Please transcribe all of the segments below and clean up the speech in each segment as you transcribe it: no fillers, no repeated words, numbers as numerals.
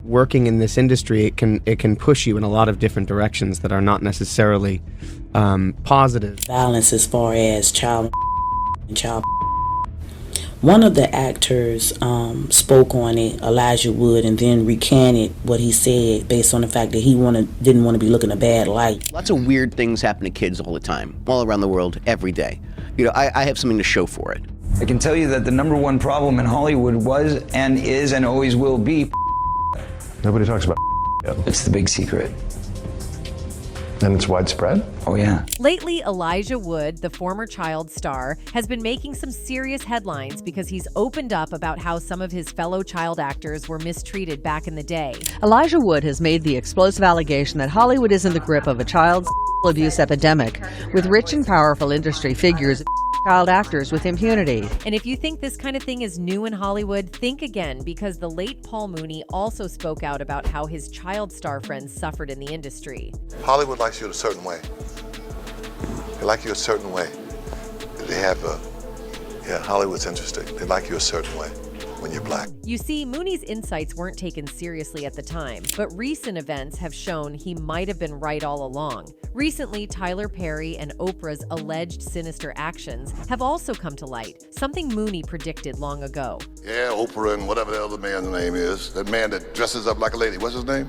working in this industry, it can push you in a lot of different directions that are not necessarily positive. Violence as far as child. One of the actors spoke on it, Elijah Wood, and then recanted what he said based on the fact that he didn't want to be looking a bad light. Lots of weird things happen to kids all the time, all around the world, every day. You know, I have something to show for it. I can tell you that the number one problem in Hollywood was and is and always will be. Nobody talks about yet. It's the big secret. And it's widespread? Oh, yeah. Lately, Elijah Wood, the former child star, has been making some serious headlines because he's opened up about how some of his fellow child actors were mistreated back in the day. Elijah Wood has made the explosive allegation that Hollywood is in the grip of a child abuse epidemic, with rich and powerful industry figures child actors with impunity. And if you think this kind of thing is new in Hollywood, think again, because the late Paul Mooney also spoke out about how his child star friends suffered in the industry. Hollywood likes you in a certain way. They like you a certain way. They have Hollywood's interesting. They like you a certain way when you're black. You see, Mooney's insights weren't taken seriously at the time, but recent events have shown he might have been right all along. Recently, Tyler Perry and Oprah's alleged sinister actions have also come to light, something Mooney predicted long ago. Yeah, Oprah and whatever the other man's name is, that man that dresses up like a lady, what's his name?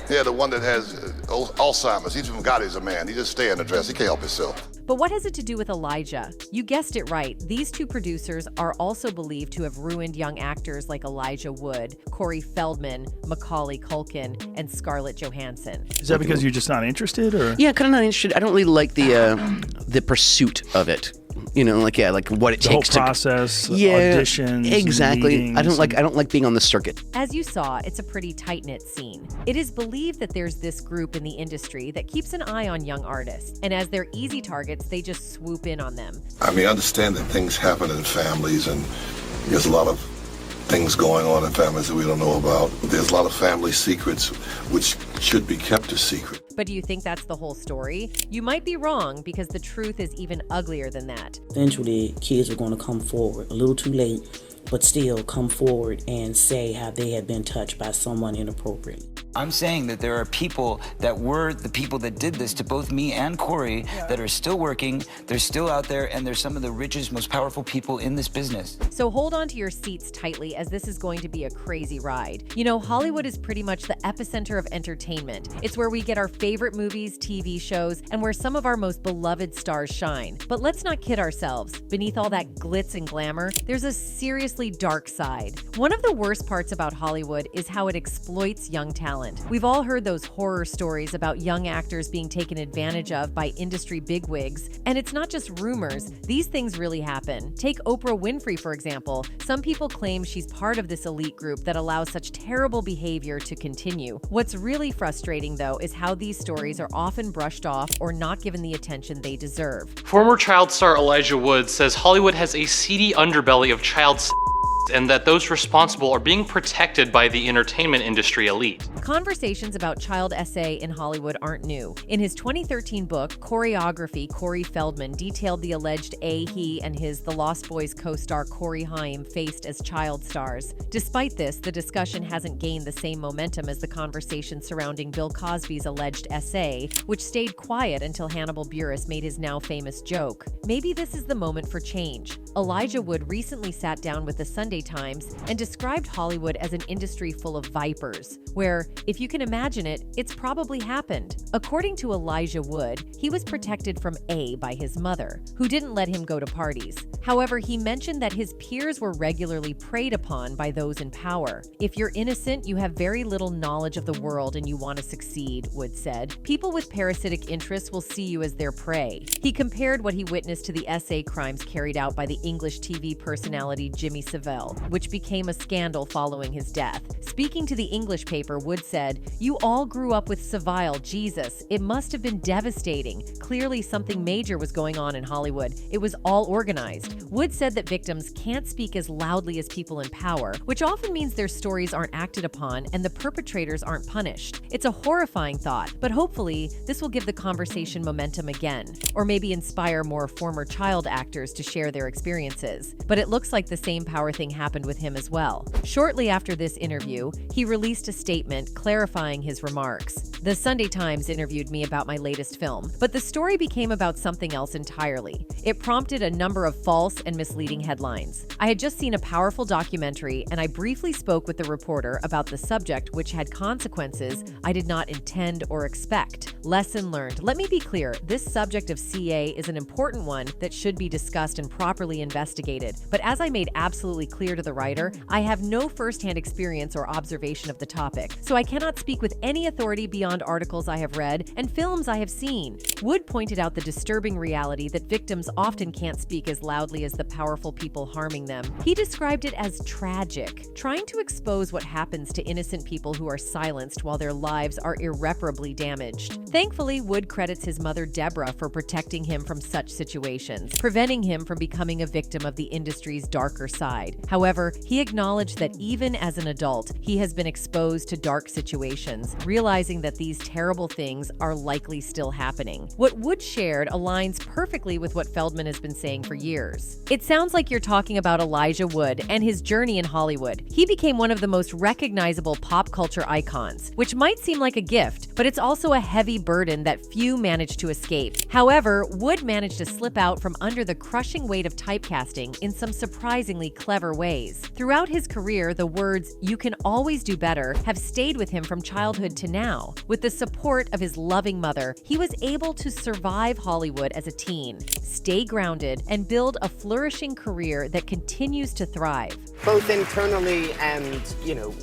Yeah, the one that has Alzheimer's. He's from God, he's a man. He just stay in the dress. He can't help himself. But what has it to do with Elijah? You guessed it right. These two producers are also believed to have ruined young actors like Elijah Wood, Corey Feldman, Macaulay Culkin, and Scarlett Johansson. Is that because you're just not interested, or? Yeah, kind of not interested. I don't really like the pursuit of it. You know, like what it takes the whole process, to auditions, exactly. I don't like being on the circuit. As you saw, it's a pretty tight-knit scene. It is believed that there's this group in the industry that keeps an eye on young artists, and as they're easy targets, they just swoop in on them. I mean, understand that things happen in families, and there's a lot of things going on in families that we don't know about. There's a lot of family secrets which should be kept a secret. But do you think that's the whole story? You might be wrong, because the truth is even uglier than that. Eventually, kids are going to come forward, a little too late, but still come forward and say how they have been touched by someone inappropriately. I'm saying that there are people that were the people that did this to both me and Corey that are still working, they're still out there, and they're some of the richest, most powerful people in this business. So hold on to your seats tightly, as this is going to be a crazy ride. You know, Hollywood is pretty much the epicenter of entertainment. It's where we get our favorite movies, TV shows, and where some of our most beloved stars shine. But let's not kid ourselves. Beneath all that glitz and glamour, there's a seriously dark side. One of the worst parts about Hollywood is how it exploits young talent. We've all heard those horror stories about young actors being taken advantage of by industry bigwigs, and it's not just rumors. These things really happen. Take Oprah Winfrey, for example. Some people claim she's part of this elite group that allows such terrible behavior to continue. What's really frustrating, though, is how these stories are often brushed off or not given the attention they deserve. Former child star Elijah Wood says Hollywood has a seedy underbelly of child and that those responsible are being protected by the entertainment industry elite. Conversations about child SA in Hollywood aren't new. In his 2013 book, Choreography, Corey Feldman detailed the alleged he and his The Lost Boys co-star Corey Haim faced as child stars. Despite this, the discussion hasn't gained the same momentum as the conversation surrounding Bill Cosby's alleged SA, which stayed quiet until Hannibal Buress made his now famous joke. Maybe this is the moment for change. Elijah Wood recently sat down with the Sunday Times and described Hollywood as an industry full of vipers, where, if you can imagine it, it's probably happened. According to Elijah Wood, he was protected from A by his mother, who didn't let him go to parties. However, he mentioned that his peers were regularly preyed upon by those in power. If you're innocent, you have very little knowledge of the world and you want to succeed, Wood said. People with parasitic interests will see you as their prey. He compared what he witnessed to the SA crimes carried out by the English TV personality Jimmy Savile, which became a scandal following his death. Speaking to the English paper, Wood said, "You all grew up with Savile, Jesus. It must have been devastating. Clearly something major was going on in Hollywood. It was all organized." Wood said that victims can't speak as loudly as people in power, which often means their stories aren't acted upon and the perpetrators aren't punished. It's a horrifying thought, but hopefully this will give the conversation momentum again, or maybe inspire more former child actors to share their experiences. But it looks like the same power thing thing happened with him as well. Shortly after this interview, he released a statement clarifying his remarks. The Sunday Times interviewed me about my latest film, but the story became about something else entirely. It prompted a number of false and misleading headlines. I had just seen a powerful documentary, and I briefly spoke with the reporter about the subject, which had consequences I did not intend or expect. Lesson learned. Let me be clear, this subject of CA is an important one that should be discussed and properly investigated. But as I made absolutely clear to the writer, I have no firsthand experience or observation of the topic, so I cannot speak with any authority beyond articles I have read and films I have seen. Wood pointed out the disturbing reality that victims often can't speak as loudly as the powerful people harming them. He described it as tragic, trying to expose what happens to innocent people who are silenced while their lives are irreparably damaged. Thankfully, Wood credits his mother Deborah for protecting him from such situations, preventing him from becoming a victim of the industry's darker side. However, he acknowledged that even as an adult, he has been exposed to dark situations, realizing that these terrible things are likely still happening. What Wood shared aligns perfectly with what Feldman has been saying for years. It sounds like you're talking about Elijah Wood and his journey in Hollywood. He became one of the most recognizable pop culture icons, which might seem like a gift, but it's also a heavy burden that few manage to escape. However, Wood managed to slip out from under the crushing weight of typecasting in some surprisingly clever ways. Throughout his career, the words, "You can always do better," have stayed with him from childhood to now. With the support of his loving mother, he was able to survive Hollywood as a teen, stay grounded, and build a flourishing career that continues to thrive. Both internally and,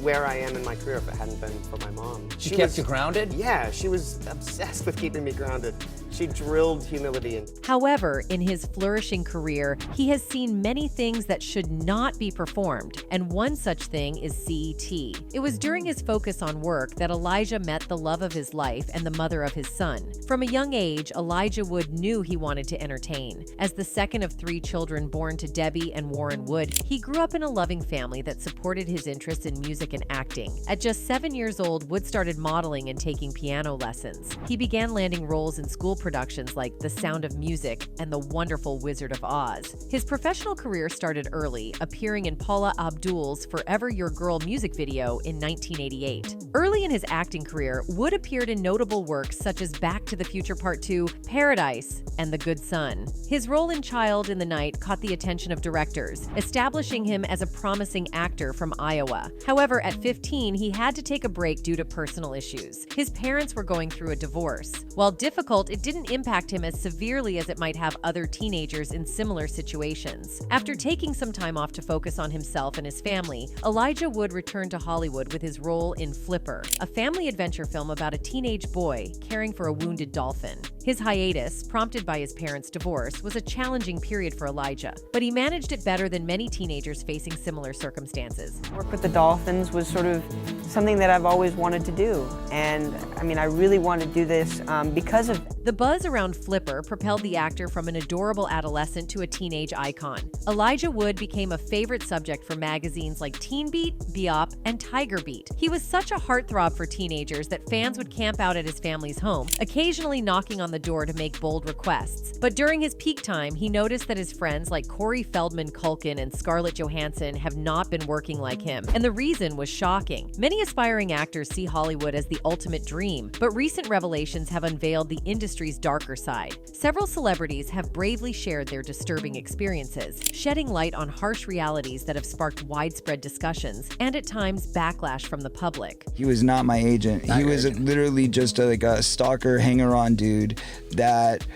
where I am in my career if it hadn't been for my mom. She kept you grounded? Yeah, she was obsessed with keeping me grounded. She drilled humility in. However, in his flourishing career, he has seen many things that should not be performed, and one such thing is CET. It was during his focus on work that Elijah met the love of his life and the mother of his son. From a young age, Elijah Wood knew he wanted to entertain. As the second of 3 children born to Debbie and Warren Wood, he grew up in a loving family that supported his interests in music and acting. At just 7 years old, Wood started modeling and taking piano lessons. He began landing roles in school productions like The Sound of Music and The Wonderful Wizard of Oz. His professional career started early, appearing in Paula Abdul's Forever Your Girl music video in 1988. Early in his acting career, Wood appeared in notable works such as Back to the Future Part 2, Paradise, and The Good Son. His role in Child in the Night caught the attention of directors, establishing him as a promising actor from Iowa. However, at 15, he had to take a break due to personal issues. His parents were going through a divorce. While difficult, it didn't impact him as severely as it might have other teenagers in similar situations. After taking some time off to focus on himself and his family, Elijah Wood returned to Hollywood with his role in Flipper, a family adventure film about a teenage boy caring for a wounded dolphin. His hiatus, prompted by his parents' divorce, was a challenging period for Elijah, but he managed it better than many teenagers facing similar circumstances. Work with the dolphins was sort of something that I've always wanted to do, and I really wanted to do this because of the buzz around Flipper propelled the actor from an adorable adolescent to a teenage icon. Elijah Wood became a favorite subject for magazines like Teen Beat, Bop, and Tiger Beat. He was such a heartthrob for teenagers that fans would camp out at his family's home, occasionally knocking on the door to make bold requests. But during his peak time, he noticed that his friends like Corey Feldman, Culkin, and Scarlett Johansson have not been working like him, and the reason was shocking. Many aspiring actors see Hollywood as the ultimate dream, but recent revelations have unveiled the industry's darker side. Several celebrities have bravely shared their disturbing experiences, shedding light on harsh realities that have sparked widespread discussions and at times backlash from the public. He was not my agent. He was literally just a stalker, hanger-on dude that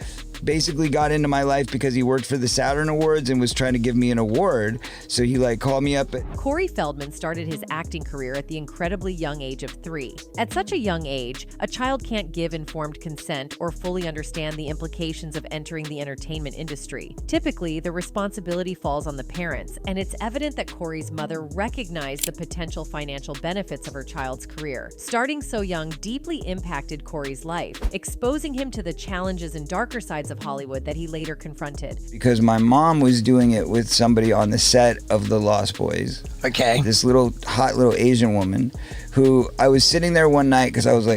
basically got into my life because he worked for the Saturn Awards and was trying to give me an award. So he called me up. Corey Feldman started his acting career at the incredibly young age of 3. At such a young age, a child can't give informed consent or fully understand the implications of entering the entertainment industry. Typically, the responsibility falls on the parents, and it's evident that Corey's mother recognized the potential financial benefits of her child's career. Starting so young deeply impacted Corey's life, exposing him to the challenges and darker sides of Hollywood that he later confronted. Because my mom was doing it with somebody on the set of The Lost Boys. Okay. This hot little Asian woman who I was sitting there one night because I was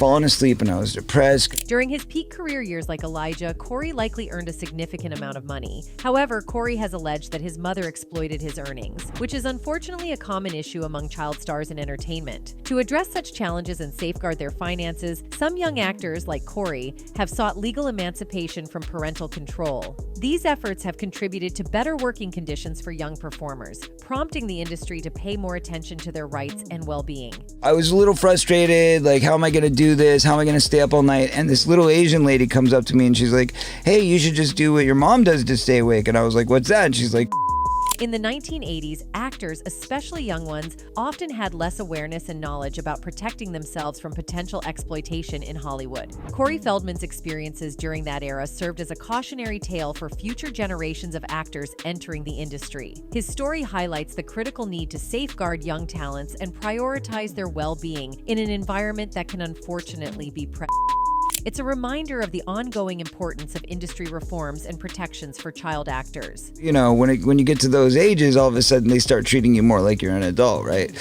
falling asleep and I was depressed. During his peak career years like Elijah, Corey likely earned a significant amount of money. However, Corey has alleged that his mother exploited his earnings, which is unfortunately a common issue among child stars in entertainment. To address such challenges and safeguard their finances, some young actors, like Corey, have sought legal emancipation from parental control. These efforts have contributed to better working conditions for young performers, prompting the industry to pay more attention to their rights and well-being. I was a little frustrated, like, how am I going to do this? How am I going to stay up all night? And this little Asian lady comes up to me and she's like, hey, you should just do what your mom does to stay awake. And I was like, what's that? And she's like, in the 1980s, actors, especially young ones, often had less awareness and knowledge about protecting themselves from potential exploitation in Hollywood. Corey Feldman's experiences during that era served as a cautionary tale for future generations of actors entering the industry. His story highlights the critical need to safeguard young talents and prioritize their well-being in an environment that can unfortunately be It's a reminder of the ongoing importance of industry reforms and protections for child actors. You know, when you get to those ages, all of a sudden they start treating you more like you're an adult, right?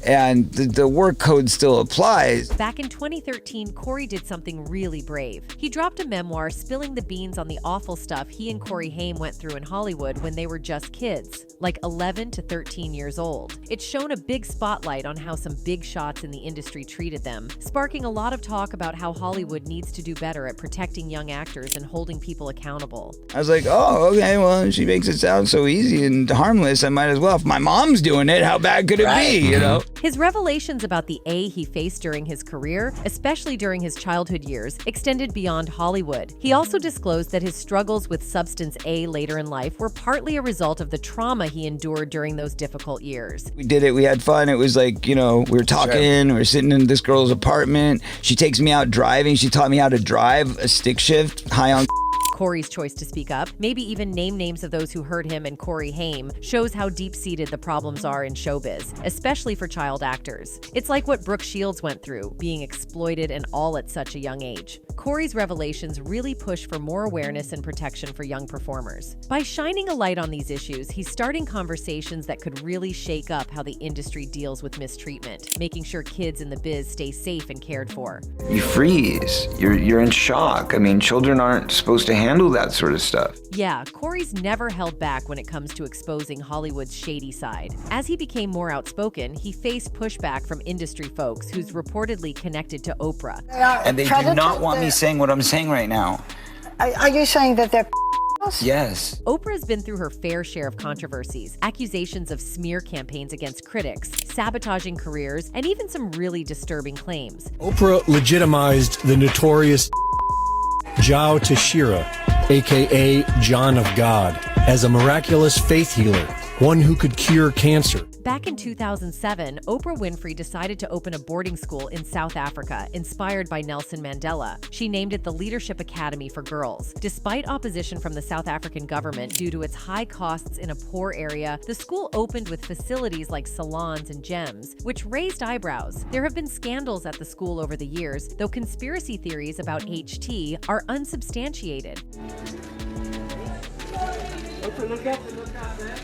And the work code still applies. Back in 2013, Corey did something really brave. He dropped a memoir spilling the beans on the awful stuff he and Corey Haim went through in Hollywood when they were just kids, like 11 to 13 years old. It shone a big spotlight on how some big shots in the industry treated them, sparking a lot of talk about how Hollywood needs to do better at protecting young actors and holding people accountable. I was like, oh, okay, well, she makes it sound so easy and harmless, I might as well. If my mom's doing it, how bad could it be, you know? His revelations about the A he faced during his career, especially during his childhood years, extended beyond Hollywood. He also disclosed that his struggles with substance A later in life were partly a result of the trauma he endured during those difficult years. We did it, we had fun, it was like, you know, we were talking, we were sitting in this girl's apartment, she takes me out driving, she taught me how to drive a stick shift high on Corey's choice to speak up, maybe even name names of those who hurt him and Corey Haim, shows how deep-seated the problems are in showbiz, especially for child actors. It's like what Brooke Shields went through, being exploited and all at such a young age. Corey's revelations really push for more awareness and protection for young performers. By shining a light on these issues, he's starting conversations that could really shake up how the industry deals with mistreatment, making sure kids in the biz stay safe and cared for. You freeze. You're in shock. I mean, children aren't supposed to handle that sort of stuff. Yeah, Corey's never held back when it comes to exposing Hollywood's shady side. As he became more outspoken, he faced pushback from industry folks who's reportedly connected to Oprah. And they do not want me saying what I'm saying right now. Are you saying that they're Yes. Oprah's been through her fair share of controversies, accusations of smear campaigns against critics, sabotaging careers, and even some really disturbing claims. Oprah legitimized the notorious Jao Tashira, aka John of God, as a miraculous faith healer, one who could cure cancer. Back in 2007, Oprah Winfrey decided to open a boarding school in South Africa, inspired by Nelson Mandela. She named it the Leadership Academy for Girls. Despite opposition from the South African government due to its high costs in a poor area, the school opened with facilities like salons and gyms, which raised eyebrows. There have been scandals at the school over the years, though conspiracy theories about HT are unsubstantiated. Look up, man.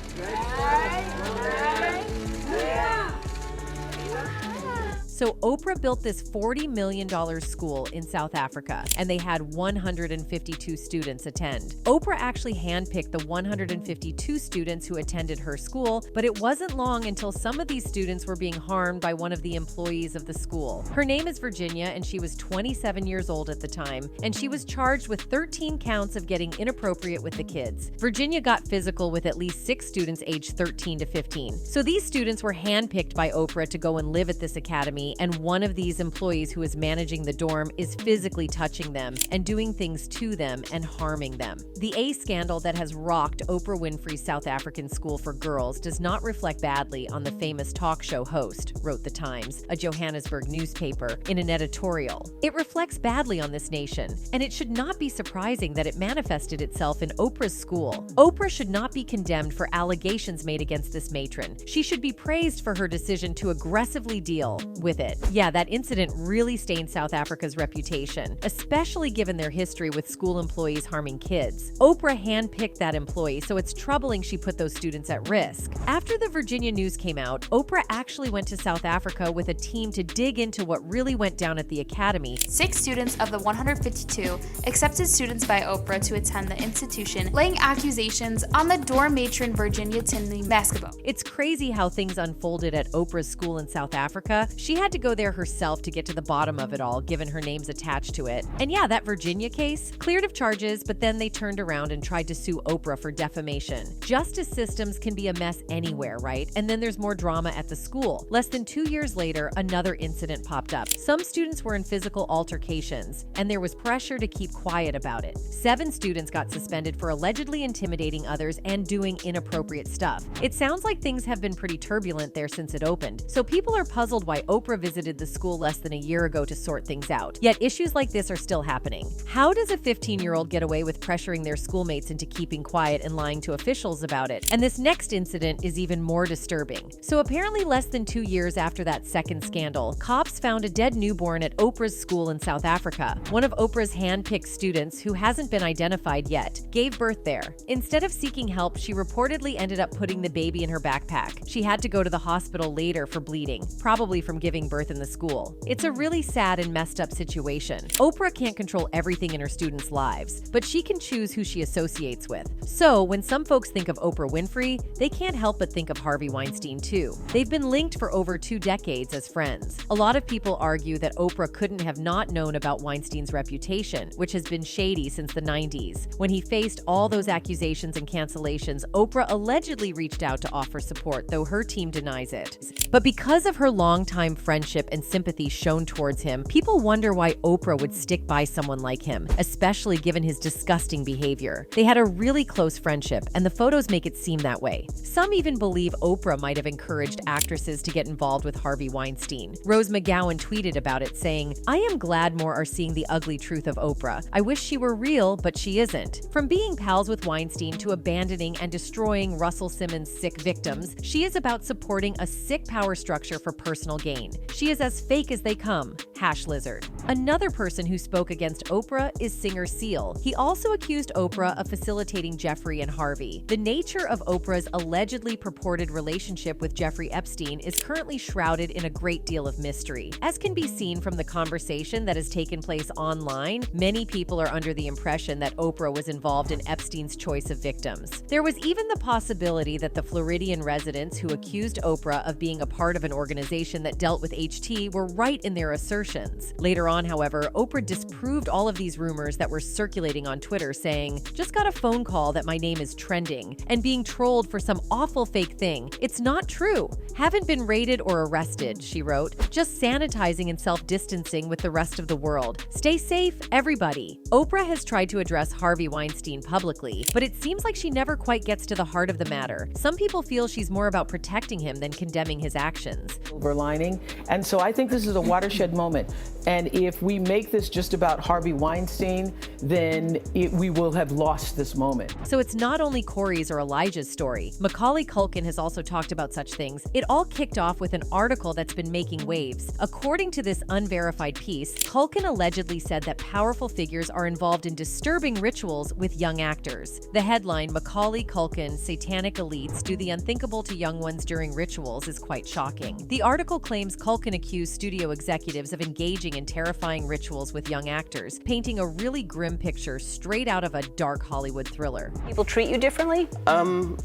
So Oprah built this $40 million school in South Africa, and they had 152 students attend. Oprah actually handpicked the 152 students who attended her school, but it wasn't long until some of these students were being harmed by one of the employees of the school. Her name is Virginia, and she was 27 years old at the time, and she was charged with 13 counts of getting inappropriate with the kids. Virginia got physical with at least 6 students aged 13 to 15. So these students were handpicked by Oprah to go and live at this academy, and one of these employees who is managing the dorm is physically touching them and doing things to them and harming them. The A scandal that has rocked Oprah Winfrey's South African School for Girls does not reflect badly on the famous talk show host, wrote The Times, a Johannesburg newspaper, in an editorial. It reflects badly on this nation, and it should not be surprising that it manifested itself in Oprah's school. Oprah should not be condemned for allegations made against this matron. She should be praised for her decision to aggressively deal with with it. Yeah, that incident really stained South Africa's reputation, especially given their history with school employees harming kids. Oprah handpicked that employee, so it's troubling she put those students at risk. After the Virginia news came out, Oprah actually went to South Africa with a team to dig into what really went down at the academy. 6 students of the 152 accepted students by Oprah to attend the institution, laying accusations on the dorm matron Virginia Tinley Mascabo. It's crazy how things unfolded at Oprah's school in South Africa. She had to go there herself to get to the bottom of it all, given her name's attached to it. And yeah, that Virginia case, cleared of charges, but then they turned around and tried to sue Oprah for defamation. Justice systems can be a mess anywhere, right? And then there's more drama at the school. Less than 2 years later, another incident popped up. Some students were in physical altercations, and there was pressure to keep quiet about it. 7 students got suspended for allegedly intimidating others and doing inappropriate stuff. It sounds like things have been pretty turbulent there since it opened, so people are puzzled why Oprah visited the school less than a year ago to sort things out. Yet issues like this are still happening. How does a 15-year-old get away with pressuring their schoolmates into keeping quiet and lying to officials about it? And this next incident is even more disturbing. So apparently less than 2 years after that second scandal, cops found a dead newborn at Oprah's school in South Africa. One of Oprah's hand-picked students, who hasn't been identified yet, gave birth there. Instead of seeking help, she reportedly ended up putting the baby in her backpack. She had to go to the hospital later for bleeding, probably from giving birth in the school. It's a really sad and messed up situation. Oprah can't control everything in her students' lives, but she can choose who she associates with. So when some folks think of Oprah Winfrey, they can't help but think of Harvey Weinstein too. They've been linked for over 2 decades as friends. A lot of people argue that Oprah couldn't have not known about Weinstein's reputation, which has been shady since the 90s. When he faced all those accusations and cancellations, Oprah allegedly reached out to offer support, though her team denies it. But because of her longtime friendship and sympathy shown towards him, people wonder why Oprah would stick by someone like him, especially given his disgusting behavior. They had a really close friendship, and the photos make it seem that way. Some even believe Oprah might have encouraged actresses to get involved with Harvey Weinstein. Rose McGowan tweeted about it, saying, "I am glad more are seeing the ugly truth of Oprah. I wish she were real, but she isn't." From being pals with Weinstein to abandoning and destroying Russell Simmons' sick victims, she is about supporting a sick power structure for personal gain. She is as fake as they come. #Lizard. Another person who spoke against Oprah is singer Seal. He also accused Oprah of facilitating Jeffrey and Harvey. The nature of Oprah's allegedly purported relationship with Jeffrey Epstein is currently shrouded in a great deal of mystery. As can be seen from the conversation that has taken place online, many people are under the impression that Oprah was involved in Epstein's choice of victims. There was even the possibility that the Floridian residents who accused Oprah of being a part of an organization that dealt with HT were right in their assertions. Later on, however, Oprah disproved all of these rumors that were circulating on Twitter, saying, "Just got a phone call that my name is trending and being trolled for some awful fake thing. It's not true. Haven't been raided or arrested," she wrote. "Just sanitizing and self-distancing with the rest of the world. Stay safe, everybody." Oprah has tried to address Harvey Weinstein publicly, but it seems like she never quite gets to the heart of the matter. Some people feel she's more about protecting him than condemning his actions. Silver lining. And so I think this is a watershed moment. And if we make this just about Harvey Weinstein, then we will have lost this moment. So it's not only Corey's or Elijah's story. Macaulay Culkin has also talked about such things. It all kicked off with an article that's been making waves. According to this unverified piece, Culkin allegedly said that powerful figures are involved in disturbing rituals with young actors. The headline, "Macaulay Culkin, Satanic Elites Do the Unthinkable to Young Ones During Rituals," is quite shocking. The article claims Culkin accused studio executives of engaging in terrifying rituals with young actors, painting a really grim picture straight out of a dark Hollywood thriller. People treat you differently? I'm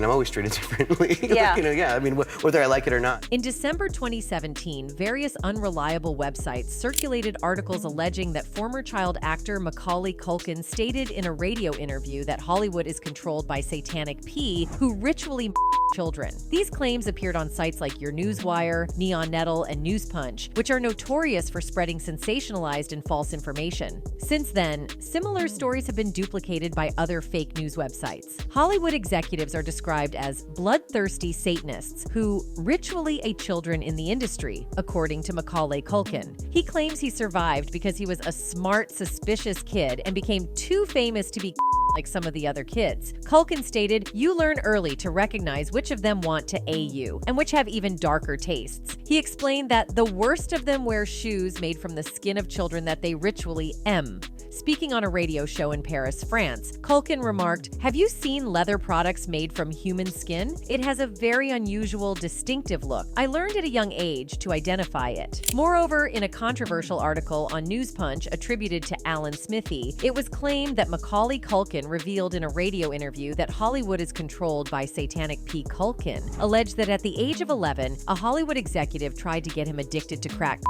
always treated differently. Yeah. Whether I like it or not. In December 2017, various unreliable websites circulated articles alleging that former child actor Macaulay Culkin stated in a radio interview that Hollywood is controlled by Satanic P, who ritually children. These claims appeared on sites like Your Newswire, Neon Nettle, and News Punch, which are notorious for spreading sensationalized and false information. Since then, similar stories have been duplicated by other fake news websites. Hollywood executives are described as bloodthirsty Satanists who ritually ate children in the industry, according to Macaulay Culkin. He claims he survived because he was a smart, suspicious kid and became too famous to be like some of the other kids. Culkin stated, "You learn early to recognize which of them want to A you, and which have even darker tastes." He explained that the worst of them wear shoes made from the skin of children that they ritually M. Speaking on a radio show in Paris, France, Culkin remarked, "Have you seen leather products made from human skin? It has a very unusual, distinctive look. I learned at a young age to identify it." Moreover, in a controversial article on News Punch attributed to Alan Smithy, it was claimed that Macaulay Culkin revealed in a radio interview that Hollywood is controlled by satanic P. Culkin, alleged that at the age of 11, a Hollywood executive tried to get him addicted to crack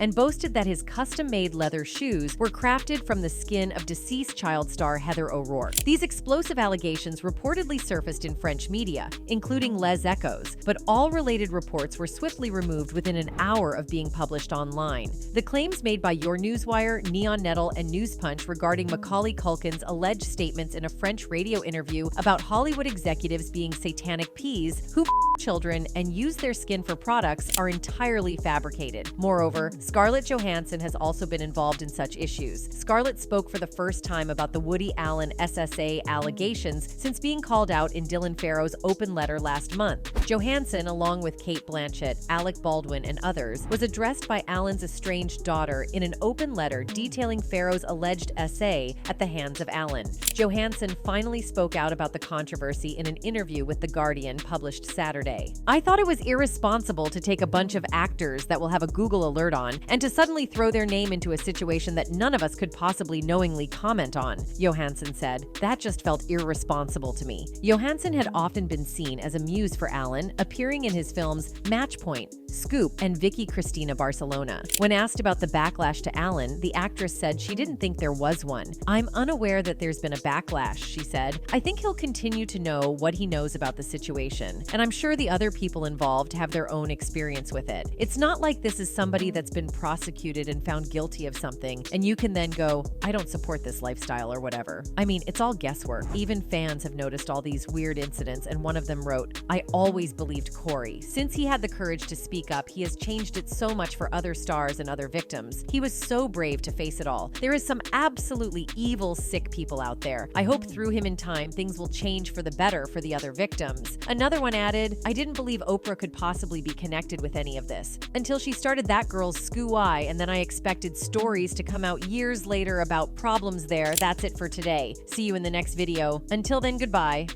and boasted that his custom-made leather shoes were crafted from the skin of deceased child star Heather O'Rourke. These explosive allegations reportedly surfaced in French media, including Les Echos, but all related reports were swiftly removed within an hour of being published online. The claims made by Your Newswire, Neon Nettle, and News Punch regarding Macaulay Culkin's alleged statements in a French radio interview about Hollywood executives being satanic P's who children and use their skin for products are entirely fabricated. Moreover, Scarlett Johansson has also been involved in such issues. Scarlett spoke for the first time about the Woody Allen SSA allegations since being called out in Dylan Farrow's open letter last month. Johansson, along with Kate Blanchett, Alec Baldwin, and others, was addressed by Allen's estranged daughter in an open letter detailing Farrow's alleged essay at the hands of Allen. Johansson finally spoke out about the controversy in an interview with The Guardian published Saturday. "I thought it was irresponsible to take a bunch of actors that will have a Google alert on and to suddenly throw their name into a situation that none of us could possibly knowingly comment on," Johansson said. "That just felt irresponsible to me." Johansson had often been seen as a muse for Allen, appearing in his films Matchpoint, Scoop, and Vicky Cristina Barcelona. When asked about the backlash to Allen, the actress said she didn't think there was one. "I'm unaware that there's been a backlash," she said. "I think he'll continue to know what he knows about the situation, and I'm sure the other people involved have their own experience with it. It's not like this is somebody that's been prosecuted and found guilty of something, and you can then go, I don't support this lifestyle or whatever. I mean, it's all guesswork. Even fans have noticed all these weird incidents, and one of them wrote, I always believed Corey. Since he had the courage to speak up, he has changed it so much for other stars and other victims. He was so brave to face it all. There is some absolutely evil, sick people out there. I hope through him in time, things will change for the better for the other victims." Another one added, "I didn't believe Oprah could possibly be connected with any of this until she started That Girl's Scoo-Eye, and then I expected stories to come out years later about problems there. That's it for today. See you in the next video. Until then, goodbye."